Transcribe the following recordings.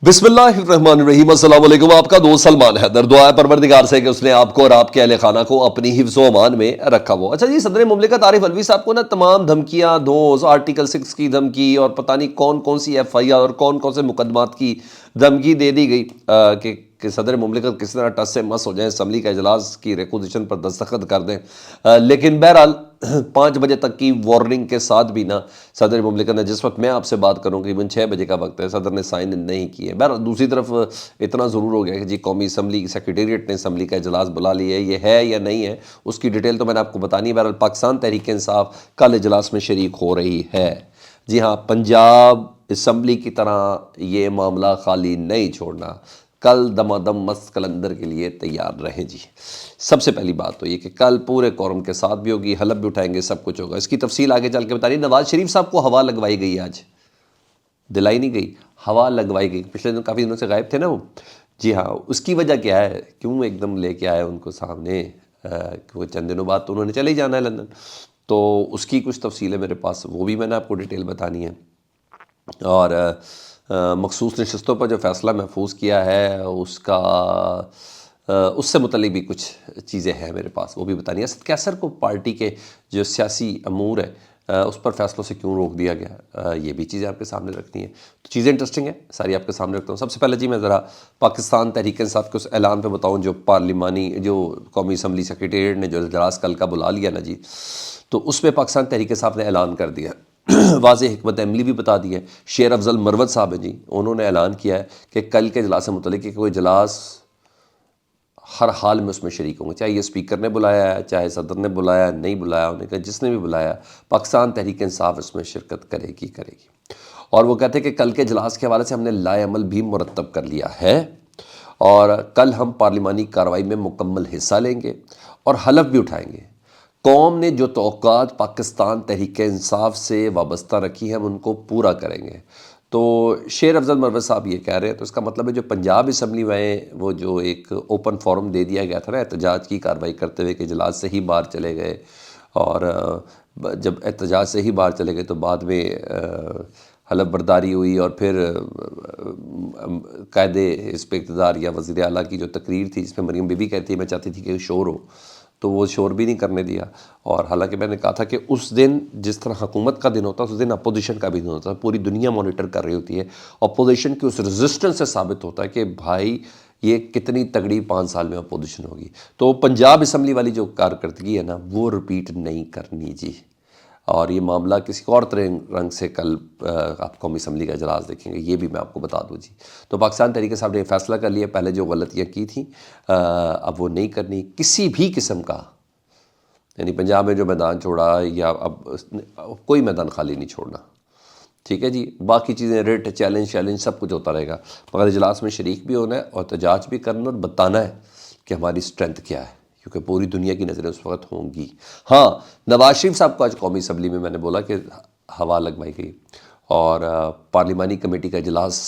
بسم اللہ الرحمن الرحیم۔ السلام علیکم، آپ کا دوست سلمان حیدر۔ دعا ہے پروردگار سے کہ اس نے آپ کو اور آپ کے اہل خانہ کو اپنی حفظ و امان میں رکھا ہو۔ اچھا جی، صدر مملکت عارف علوی صاحب کو نا تمام دھمکیاں، دوز، آرٹیکل 6 کی دھمکی اور پتہ نہیں کون کون سی ایف آئی آر اور کون کون سے مقدمات کی دھمکی دے دی گئی کہ صدر مملکت کس طرح ٹس سے مس ہو جائیں، اسمبلی کا اجلاس کی ریکوزیشن پر دستخط کر دیں۔ لیکن بہرحال 5 بجے تک کی وارننگ کے ساتھ بھی نا صدر مملکت نے، جس وقت میں آپ سے بات کروں قریباً 6 بجے کا وقت ہے، صدر نے سائن نہیں کیے۔ بہرحال دوسری طرف اتنا ضرور ہو گیا کہ جی قومی اسمبلی سیکریٹریٹ نے اسمبلی کا اجلاس بلا لیا ہے، یہ ہے یا نہیں ہے اس کی ڈیٹیل تو میں نے آپ کو بتانی ہے۔ بہرحال پاکستان تحریک انصاف کل اجلاس میں شریک ہو رہی ہے۔ جی ہاں، پنجاب اسمبلی کی طرح یہ معاملہ خالی نہیں چھوڑنا، کل دمادم مست کلندر کے لیے تیار رہیں جی۔ سب سے پہلی بات تو یہ کہ کل پورے کورم کے ساتھ بھی ہوگی، حلف بھی اٹھائیں گے، سب کچھ ہوگا۔ اس کی تفصیل آگے چل کے بتائیے۔ نواز شریف صاحب کو ہوا لگوائی گئی، آج دلائی نہیں گئی، ہوا لگوائی گئی۔ پچھلے دن کافی دنوں سے غائب تھے نا وہ۔ جی ہاں، اس کی وجہ کیا ہے، کیوں ایک دم لے کے آئے ان کو سامنے؟ وہ چند دنوں بعد تو انہوں نے چلے ہی جانا ہے لندن، تو اس کی کچھ تفصیلیں میرے پاس، وہ بھی میں نے آپ کو ڈیٹیل بتانی ہے۔ اور مخصوص نشستوں پر جو فیصلہ محفوظ کیا ہے اس کا اس سے متعلق بھی کچھ چیزیں ہیں میرے پاس، وہ بھی بتانی ہے۔ اسد کیسر کو پارٹی کے جو سیاسی امور ہے اس پر فیصلوں سے کیوں روک دیا گیا، یہ بھی چیزیں آپ کے سامنے رکھنی ہیں۔ تو چیزیں انٹرسٹنگ ہیں، ساری آپ کے سامنے رکھتا ہوں۔ سب سے پہلے جی میں ذرا پاکستان تحریک انصاف کے اس اعلان پہ بتاؤں جو پارلیمانی جو قومی اسمبلی سیکریٹریٹ نے جو اجلاس کل کا بلا لیا نا جی، تو اس میں پاکستان تحریک انصاف نے اعلان کر دیا واضح حکمت عملی بھی بتا دی ہے۔ شیر افضل مروت صاحب ہیں جی، انہوں نے اعلان کیا ہے کہ کل کے اجلاس سے متعلق کہ کوئی اجلاس ہر حال میں اس میں شریک ہوں گے، چاہے یہ اسپیکر نے بلایا ہے، چاہے صدر نے بلایا، نہیں بلایا، انہوں نے کہا جس نے بھی بلایا پاکستان تحریک انصاف اس میں شرکت کرے گی۔ اور وہ کہتے ہیں کہ کل کے اجلاس کے حوالے سے ہم نے لائے عمل بھی مرتب کر لیا ہے اور کل ہم پارلیمانی کارروائی میں مکمل حصہ لیں گے اور حلف بھی اٹھائیں گے۔ قوم نے جو توقعات پاکستان تحریک انصاف سے وابستہ رکھی ہیں ہم ان کو پورا کریں گے۔ تو شیر افضل مروت صاحب یہ کہہ رہے ہیں، تو اس کا مطلب ہے جو پنجاب اسمبلی میں وہ جو ایک اوپن فورم دے دیا گیا تھا نا احتجاج کی کارروائی کرتے ہوئے کہ اجلاس سے ہی باہر چلے گئے، اور جب احتجاج سے ہی باہر چلے گئے تو بعد میں حلف برداری ہوئی اور پھر قائد حزب اقتدار یا وزیر اعلیٰ کی جو تقریر تھی جس میں مریم بی بی کہتی ہے میں چاہتی تھی کہ شور ہو، تو وہ شور بھی نہیں کرنے دیا۔ اور حالانکہ میں نے کہا تھا کہ اس دن جس طرح حکومت کا دن ہوتا ہے اس دن اپوزیشن کا بھی دن ہوتا ہے، پوری دنیا مانیٹر کر رہی ہوتی ہے۔ اپوزیشن کی اس ریزسٹنس سے ثابت ہوتا ہے کہ بھائی یہ کتنی تگڑی 5 سال میں اپوزیشن ہوگی۔ تو پنجاب اسمبلی والی جو کارکردگی ہے نا وہ رپیٹ نہیں کرنی جی۔ اور یہ معاملہ کسی اور رنگ سے کل آپ قومی اسمبلی کا اجلاس دیکھیں گے، یہ بھی میں آپ کو بتا دوں جی۔ تو پاکستان تحریک صاحب نے یہ فیصلہ کر لیا، پہلے جو غلطیاں کی تھیں اب وہ نہیں کرنی کسی بھی قسم کا، یعنی پنجاب میں جو میدان چھوڑا یا اب کوئی میدان خالی نہیں چھوڑنا، ٹھیک ہے جی۔ باقی چیزیں ریٹ چیلنج سب کچھ ہوتا رہے گا، مگر اجلاس میں شریک بھی ہونا ہے اور احتجاج بھی کرنا اور بتانا ہے کہ ہماری اسٹرینتھ کیا ہے، کیونکہ پوری دنیا کی نظریں اس وقت ہوں گی۔ ہاں، نواز شریف صاحب کو آج قومی اسمبلی میں نے بولا کہ ہوا لگوائی گئی اور پارلیمانی کمیٹی کا اجلاس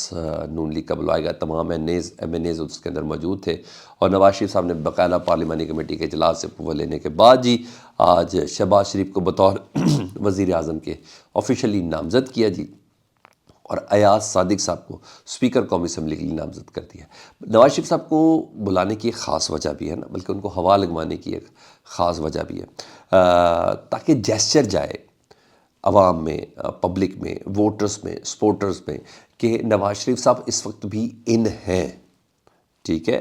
نون لیگ کا بلوایا گیا، تمام ایم این ایز اس کے اندر موجود تھے، اور نواز شریف صاحب نے باقاعدہ پارلیمانی کمیٹی کے اجلاس سے اپروول لینے کے بعد جی آج شہباز شریف کو بطور وزیر اعظم کے آفیشلی نامزد کیا جی، اور ایاز صادق صاحب کو اسپیکر قومی اسمبلی کے لیے نامزد کر دیا۔ نواز شریف صاحب کو بلانے کی ایک خاص وجہ بھی ہے نا، بلکہ ان کو ہوا لگوانے کی ایک خاص وجہ بھی ہے، تاکہ جیسچر جائے عوام میں، پبلک میں، ووٹرز میں، سپورٹرز میں کہ نواز شریف صاحب اس وقت بھی ان ہیں، ٹھیک ہے۔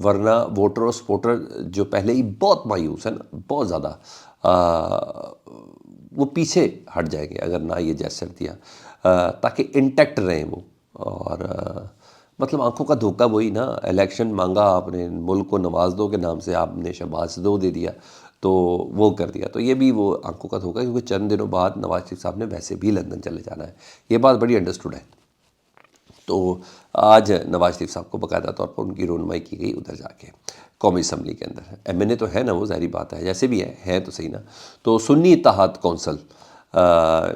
ورنہ ووٹر اور سپورٹر جو پہلے ہی بہت مایوس ہیں نا، بہت زیادہ، وہ پیچھے ہٹ جائیں گے اگر نہ یہ جیسچر دیا، تاکہ انٹیکٹ رہیں وہ۔ اور مطلب آنکھوں کا دھوکہ وہی نا، الیکشن مانگا آپ نے، ملک کو نواز دو کے نام سے آپ نے شہباز دو دے دیا تو وہ کر دیا، تو یہ بھی وہ آنکھوں کا دھوکہ، کیونکہ چند دنوں بعد نواز شریف صاحب نے ویسے بھی لندن چلے جانا ہے، یہ بات بڑی انڈرسٹوڈ ہے۔ تو آج نواز شریف صاحب کو باقاعدہ طور پر ان کی رونمائی کی گئی ادھر جا کے قومی اسمبلی کے اندر۔ ایم این اے تو ہے نا، وہ ظاہری بات ہے، جیسے بھی ہے تو صحیح نا۔ تو سنی اتحاد کونسل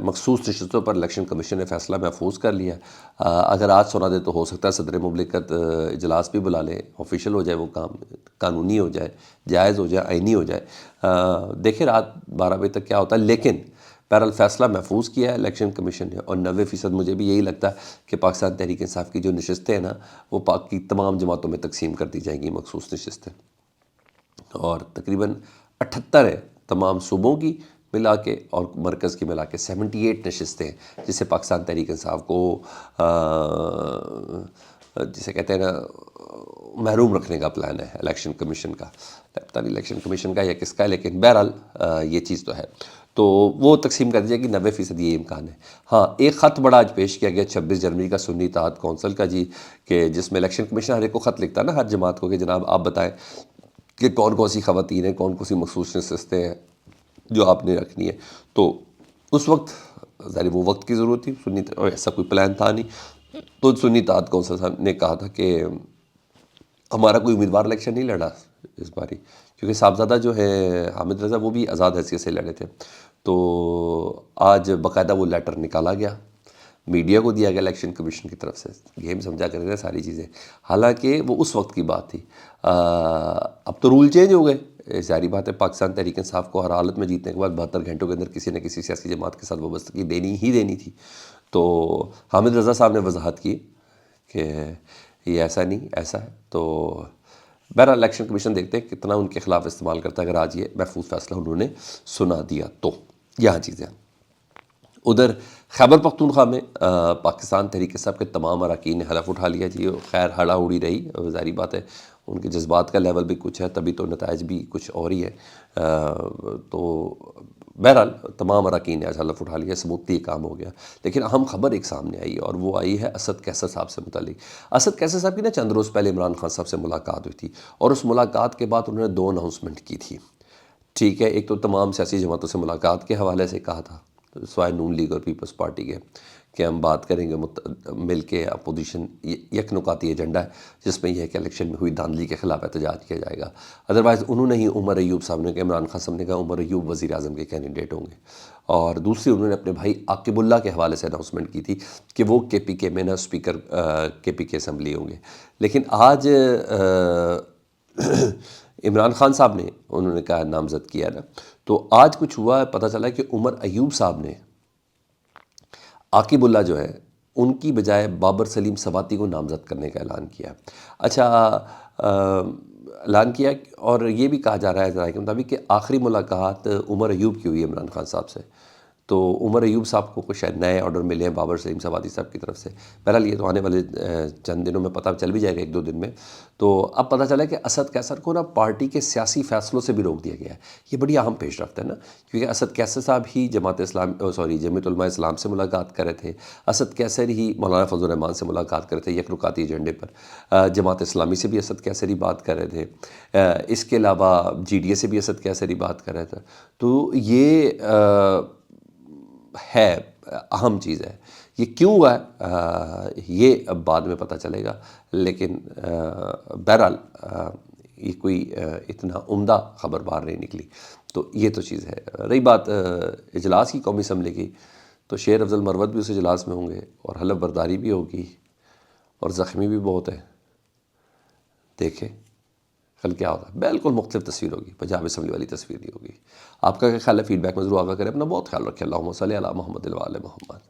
مخصوص نشستوں پر الیکشن کمیشن نے فیصلہ محفوظ کر لیا، اگر آج سنا دے تو ہو سکتا ہے صدر مملکت اجلاس بھی بلا لے، آفیشیل ہو جائے وہ کام، قانونی ہو جائے، جائز ہو جائے، آئینی ہو جائے۔ دیکھیں رات 12 بجے تک کیا ہوتا ہے، لیکن بہرحال فیصلہ محفوظ کیا ہے الیکشن کمیشن نے، اور 90% مجھے بھی یہی لگتا ہے کہ پاکستان تحریک انصاف کی جو نشستیں ہیں نا وہ پاک کی تمام جماعتوں میں تقسیم کر دی جائیں گی مخصوص نشستیں، اور تقریباً 78 ہے تمام صوبوں کی ملا کے اور مرکز کی ملا کے 78 نشستیں ہیں، جسے پاکستان تحریک انصاف کو جسے کہتے ہیں نا محروم رکھنے کا پلان ہے الیکشن کمیشن کا، پتہ نہیں الیکشن کمیشن کا یا کس کا ہے، لیکن بہرحال یہ چیز تو ہے، تو وہ تقسیم کر دی جائے گی، 90% یہ امکان ہے۔ ہاں ایک خط بڑا آج پیش کیا گیا 26 جنوری کا سنی اتحاد کونسل کا جی، کہ جس میں الیکشن کمیشن ہر ایک کو خط لکھتا ہے نا ہر جماعت کو کہ جناب آپ بتائیں کہ کون کون سی خواتین ہیں، کون کون سی مخصوص نشستیں ہیں جو آپ نے رکھنی ہے۔ تو اس وقت ظاہر وہ وقت کی ضرورت تھی، سنی ایسا کوئی پلان تھا نہیں، تو سنی اتحاد کونسل صاحب نے کہا تھا کہ ہمارا کوئی امیدوار الیکشن نہیں لڑا اس باری، کیونکہ صاحبزادہ جو ہے حامد رضا وہ بھی آزاد حیثیت سے لڑے تھے، تو آج باقاعدہ وہ لیٹر نکالا گیا، میڈیا کو دیا گیا الیکشن کمیشن کی طرف سے، گیم سمجھا کر رہے ہیں ساری چیزیں، حالانکہ وہ اس وقت کی بات تھی۔ اب تو رول چینج ہو گئے، ظاہری بات ہے پاکستان تحریک انصاف کو ہر حالت میں جیتنے کے بعد 72 گھنٹوں کے اندر کسی نہ کسی سیاسی جماعت کے ساتھ وابستگی دینی ہی دینی تھی، تو حامد رضا صاحب نے وضاحت کی کہ یہ ایسا نہیں ایسا ہے، تو بہرحال الیکشن کمیشن دیکھتے ہیں کتنا ان کے خلاف استعمال کرتا ہے، اگر آج یہ محفوظ فیصلہ انہوں نے سنا دیا تو یہاں چیزیں۔ ادھر خیبر پختونخوا میں پاکستان تحریک انصاف کے تمام اراکین نے حلف اٹھا لیا جی، خیر ہڑا اڑی رہی، ظاہری بات ہے ان کے جذبات کا لیول بھی کچھ ہے، تبھی تو نتائج بھی کچھ اور ہی ہے، تو بہرحال تمام اراکین نے آج حلف اٹھا لیا، ثبوتی یہ کام ہو گیا۔ لیکن اہم خبر ایک سامنے آئی، اور وہ آئی ہے اسد کیسر صاحب سے متعلق۔ اسد کیسر صاحب کی نا چند روز پہلے عمران خان صاحب سے ملاقات ہوئی تھی، اور اس ملاقات کے بعد انہوں نے 2 اناؤنسمنٹ کی تھی، ٹھیک ہے، ایک تو تمام سیاسی جماعتوں سے ملاقات کے حوالے سے کہا تھا سوائے نون لیگ اور پیپلز پارٹی کے، کہ ہم بات کریں گے مل کے اپوزیشن، یک نکاتی ایجنڈا ہے جس میں یہ ہے کہ الیکشن میں ہوئی دھاندلی کے خلاف احتجاج کیا جائے گا۔ ادروائز انہوں نے ہی عمر ایوب صاحب نے کہ عمران خان صاحب نے کہا عمر ایوب وزیر اعظم کے کینڈیڈیٹ ہوں گے، اور دوسری انہوں نے اپنے بھائی عاقب اللہ کے حوالے سے اناؤنسمنٹ کی تھی کہ وہ کے پی کے میں نا اسپیکر کے پی کے اسمبلی ہوں گے۔ لیکن آج عمران خان صاحب نے انہوں نے کہا نامزد کیا نا، تو آج کچھ ہوا ہے، پتہ چلا کہ عمر ایوب صاحب نے عاقب اللہ جو ہے ان کی بجائے بابر سلیم سواتی کو نامزد کرنے کا اعلان کیا۔ اچھا اعلان کیا، اور یہ بھی کہا جا رہا ہے ذرائع کے مطابق کہ آخری ملاقات عمر ایوب کی ہوئی ہے عمران خان صاحب سے، تو عمر ایوب صاحب کو کچھ شاید نئے آرڈر ملے ہیں بابر سلیم سواتی صاحب کی طرف سے۔ بہرحال یہ تو آنے والے چند دنوں میں پتہ چل بھی جائے گا، 1-2 دن میں۔ تو اب پتہ چلا کہ اسد کیسر کو نا پارٹی کے سیاسی فیصلوں سے بھی روک دیا گیا ہے، یہ بڑی اہم پیش رفت ہے نا، کیونکہ اسد کیسر صاحب ہی جماعت علماء اسلام سے ملاقات کر رہے تھے، اسد کیسر ہی مولانا فضل الرحمان سے ملاقات کر رہے تھے یک رکاتی ایجنڈے پر، جماعت اسلامی سے بھی اسد کیسر ہی بات کر رہے تھے، اس کے علاوہ جی ڈی اے سے بھی اسد کیسر ہی بات کر رہے تھے، تو یہ ہے اہم چیز ہے۔ یہ کیوں ہوا ہے یہ اب بعد میں پتہ چلے گا، لیکن بہرحال یہ کوئی اتنا عمدہ خبر باہر نہیں نکلی، تو یہ تو چیز ہے۔ رہی بات اجلاس کی قومی اسمبلی کی، تو شیر افضل مروت بھی اس اجلاس میں ہوں گے، اور حلف برداری بھی ہوگی، اور زخمی بھی بہت ہے، دیکھیں کل کیا ہوتا ہے۔ بالکل مختلف تصویر ہوگی، پنجاب اسمبلی والی تصویر نہیں ہوگی۔ آپ کا کیا خیال ہے؟ فیڈ بیک میں ضرور آگاہ کریں، اپنا بہت خیال رکھیں۔ اللہم صلی علی محمد و آل محمد۔